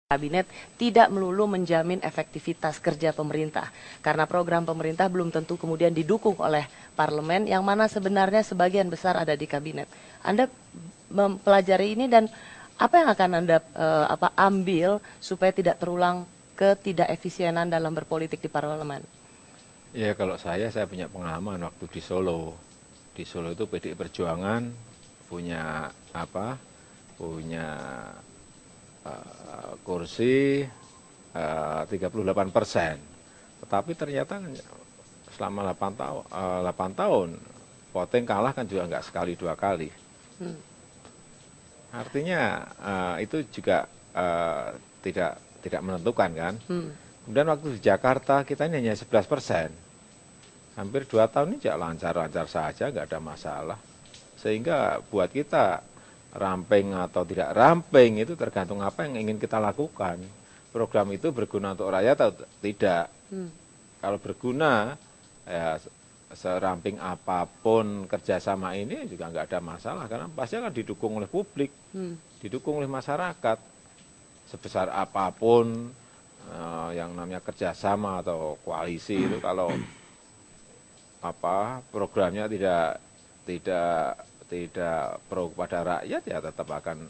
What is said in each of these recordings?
Kabinet tidak melulu menjamin efektivitas kerja pemerintah, karena program pemerintah belum tentu kemudian didukung oleh parlemen, yang mana sebenarnya sebagian besar ada di kabinet. Anda mempelajari ini dan apa yang akan Anda ambil supaya tidak terulang ketidakefisienan dalam berpolitik di parlemen? Ya kalau saya punya pengalaman waktu di Solo. Di Solo itu PDI Perjuangan punya punya kursi 38%. Tetapi ternyata selama 8 tahun, voting kalah kan juga nggak sekali dua kali. Artinya itu juga tidak menentukan kan. Kemudian waktu di Jakarta kita ini hanya 11%. Hampir 2 tahun ini lancar-lancar saja, nggak ada masalah. Sehingga buat kita ramping atau tidak ramping itu tergantung apa yang ingin kita lakukan. Program itu berguna untuk rakyat atau tidak. Kalau berguna, ya seramping apapun kerjasama ini juga nggak ada masalah. Karena pasti akan didukung oleh publik, didukung oleh masyarakat. Sebesar apapun yang namanya kerjasama atau koalisi itu kalau programnya tidak pro kepada rakyat ya tetap akan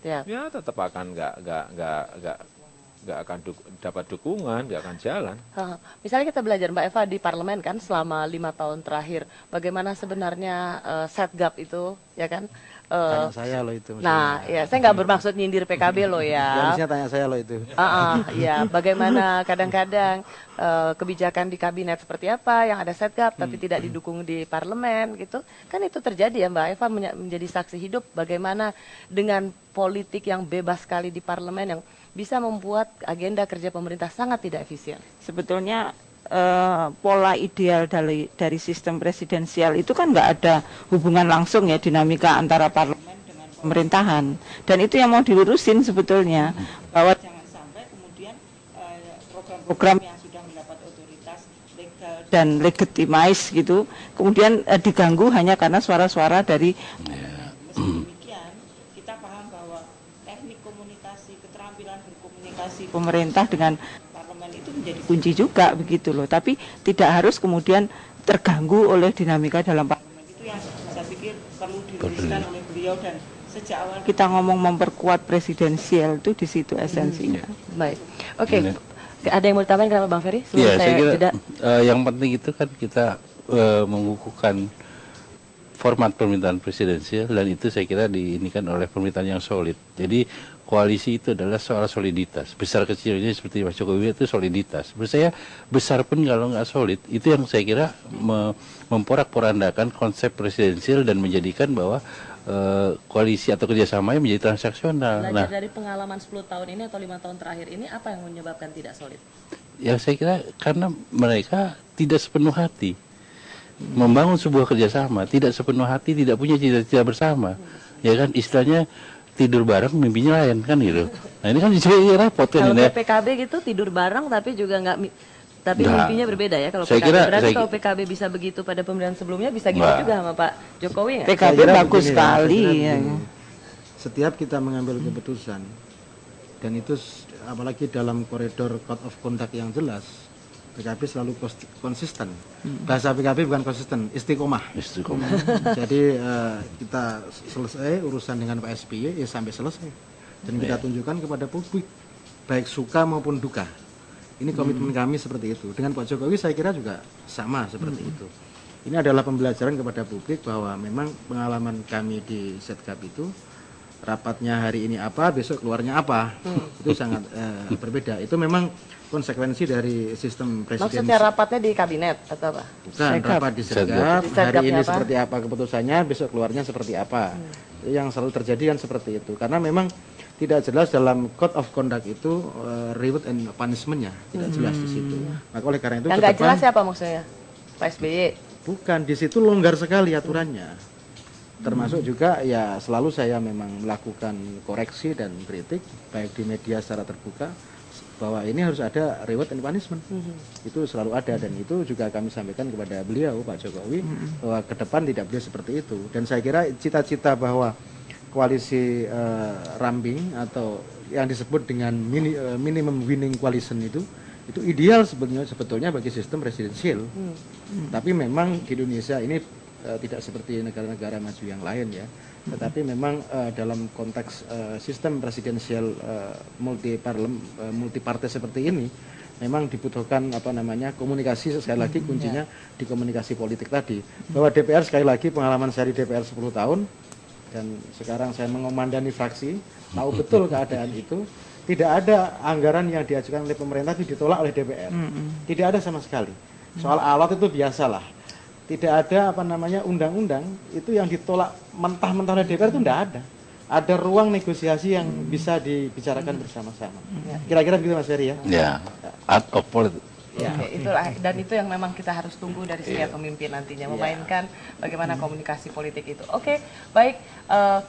nggak akan dapat dukungan, nggak akan jalan. Misalnya kita belajar Mbak Eva di parlemen kan selama 5 tahun terakhir, bagaimana sebenarnya setgap itu, ya kan? Tanya saya loh itu. Nah, ya saya nggak bermaksud nyindir PKB loh ya. Harusnya tanya saya loh itu. Ya, bagaimana kadang-kadang kebijakan di kabinet seperti apa yang ada setgap tapi tidak didukung di parlemen gitu. Kan itu terjadi ya Mbak Eva menjadi saksi hidup bagaimana dengan politik yang bebas sekali di parlemen yang bisa membuat agenda kerja pemerintah sangat tidak efisien. Sebetulnya pola ideal dari sistem presidensial itu kan nggak ada hubungan langsung ya dinamika antara parlemen dengan pemerintahan, dan itu yang mau dilurusin sebetulnya, bahwa jangan sampai kemudian program-program yang sudah mendapat otoritas legal dan legitimais gitu kemudian diganggu hanya karena suara-suara dari meski demikian kita paham bahwa teknik komunikasi, keterampilan berkomunikasi pemerintah dengan itu menjadi kunci juga begitu loh, tapi tidak harus kemudian terganggu oleh dinamika dalam parlemen. Itu yang saya pikir perlu diluruskan oleh beliau, dan sejak awal kita ngomong memperkuat presidensial itu di situ esensinya. Baik, oke. Ada yang mau ditambahin kenapa Bang Ferry? Iya, saya kira yang penting itu kan kita mengukuhkan format pemerintahan presidensial, dan itu saya kira diinikan oleh pemerintahan yang solid. Jadi koalisi itu adalah soal soliditas. Besar kecilnya seperti Mas Jokowi itu soliditas. Menurut saya besar pun kalau nggak solid, itu yang saya kira memporak-porandakan konsep presidensial dan menjadikan bahwa koalisi atau kerjasamanya menjadi transaksional. Belajar dari pengalaman 10 tahun ini atau 5 tahun terakhir ini, apa yang menyebabkan tidak solid? Ya saya kira karena mereka tidak sepenuh hati membangun sebuah kerjasama, tidak sepenuh hati, tidak punya cita-cita bersama. Ya kan, istilahnya tidur bareng mimpinya lain kan gitu. Nah ini kan jadi repot kan. Kalau PKB gitu tidur bareng tapi juga nggak, tapi mimpinya berbeda ya kalau PKB. Berarti kalau PKB bisa begitu pada pemerintahan sebelumnya, bisa gitu juga sama Pak Jokowi nggak? PKB bagus sekali ya. Setiap kita mengambil keputusan, dan itu apalagi dalam koridor code of conduct yang jelas, PKB selalu konsisten. Bahasa PKB bukan konsisten, istiqomah. Jadi kita selesai urusan dengan Pak SBY ya sampai selesai. Dan kita tunjukkan kepada publik, baik suka maupun duka. Ini komitmen kami seperti itu. Dengan Pak Jokowi saya kira juga sama seperti itu. Ini adalah pembelajaran kepada publik bahwa memang pengalaman kami di Setgap itu, rapatnya hari ini apa, besok keluarnya apa. Itu sangat berbeda. Itu memang konsekuensi dari sistem presidensial. Maksudnya rapatnya di kabinet atau apa? Bukan, rapat di Setgap. Hari ini seperti apa keputusannya, besok keluarnya seperti apa. Yang selalu terjadi kan seperti itu. Karena memang tidak jelas dalam code of conduct itu reward and punishment-nya tidak jelas di situ. Maka oleh karena itu yang nggak jelas siapa maksudnya? Pak SBY? Bukan, di situ longgar sekali aturannya. Termasuk juga ya selalu saya memang melakukan koreksi dan kritik baik di media secara terbuka bahwa ini harus ada reward and punishment. Itu selalu ada, dan itu juga kami sampaikan kepada beliau Pak Jokowi bahwa ke depan tidak boleh seperti itu. Dan saya kira cita-cita bahwa koalisi ramping atau yang disebut dengan minimum winning coalition itu ideal sebetulnya bagi sistem presidensial. Tapi memang di Indonesia ini tidak seperti negara-negara maju yang lain ya. Tetapi memang dalam konteks sistem presidensial multi partai seperti ini memang dibutuhkan komunikasi, sekali lagi kuncinya di komunikasi politik tadi. Bahwa DPR, sekali lagi pengalaman saya di DPR 10 tahun dan sekarang saya mengomandani fraksi, tahu betul keadaan itu. Tidak ada anggaran yang diajukan oleh pemerintah itu ditolak oleh DPR. Tidak ada sama sekali. Soal alat itu biasalah. Tidak ada undang-undang itu yang ditolak mentah-mentah oleh DPR itu tidak ada. Ada ruang negosiasi yang bisa dibicarakan bersama-sama. Kira-kira begitu Mas Ferry ya? Ya, art of politics. Ya, itulah, dan itu yang memang kita harus tunggu dari setiap pemimpin nantinya, memainkan bagaimana komunikasi politik itu. Oke, baik,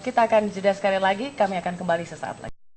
kita akan jeda sekali lagi, kami akan kembali sesaat lagi.